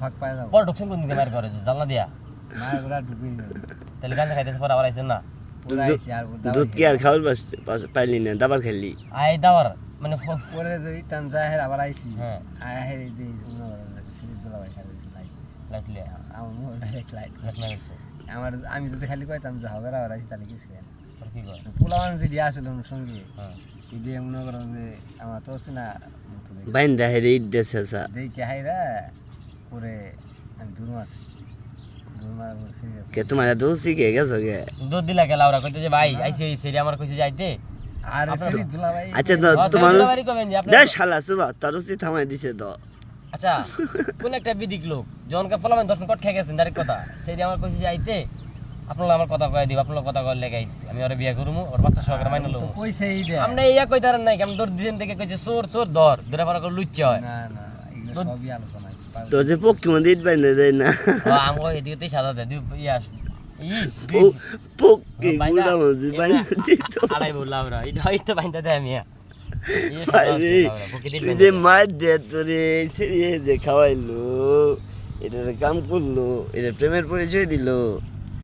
ফাঁক পায় যাবো পরে ঢুকছেন কোন দিকে মার করে জানলা দিয়া মায়ের ঘোড়া ঢুকি তাহলে গাঞ্জা খাইতেছে পরে আবার আইছেন না পুরা আইছি আর দুধ কি আর খাওয়ার পাইলি না দাবার খেললি আই দাওয়ার মানে পরে যে ইতাম জাহের আবার আইছি হ্যাঁ আয় হেরে দিই সিরিজ দলা ভাই খালি লাইট লাইটলে আমার মোর ডাইরেক্ট লাইট দেখনা গেছে আমার আমি যদি খালি কইতাম যে হবে আবার আইছি তাহলে কিছু আর কি করে পোলাওয়ান যদি আসলে ওর সঙ্গে হ্যাঁ ইডি মনে করেন যে আমার তো না বাইন দাহের ঈদ দেশে দেখি হাইরা পরে আমি দূর মারছি দূর মারার পর সিরিয়াস কে তোমার দোষী কে গেছো গে দুধ দিলা কে লাউরা কইতে যে ভাই আইছে এই সেরি আমার কইছে যাইতে আর সিরিজ দুলা ভাই আচ্ছা তোমার দে শালা সুবা তার উচিত থামাই দিছে তো আচ্ছা কোন একটা বিদিক লোক জনকে ফলাবেন দর্শন কট খেয়ে গেছেন ডাইরেক্ট কথা সেরি আমার কইছে যাইতে আপনারা আমার কথা কই দিব আপনারা কথা কই লেগে আইছি আমি ওরে বিয়া করুমু ওর বাচ্চা সহকারে মাইনা লমু তো কইছেই দে আমরা ইয়া কইতারেন নাই আমি দৌড় দিন থেকে কইছে চোর চোর ধরে পড়া করে লুচ্চা হয় না না এগুলো সবই আলোচনা আছে তো যে পক্ষী মন্দির বাইন দেয় না আমগো এদিকে সাদা দে ইয়া পক্ষী গুড়া মন্দির বাইন দিত আড়াই বললাম রা এটা বাইন্দা দে আমি তুই যে মার দে তোরে সে যে খাওয়াইলো এটা কাম করলো এটা প্রেমের পরিচয় দিল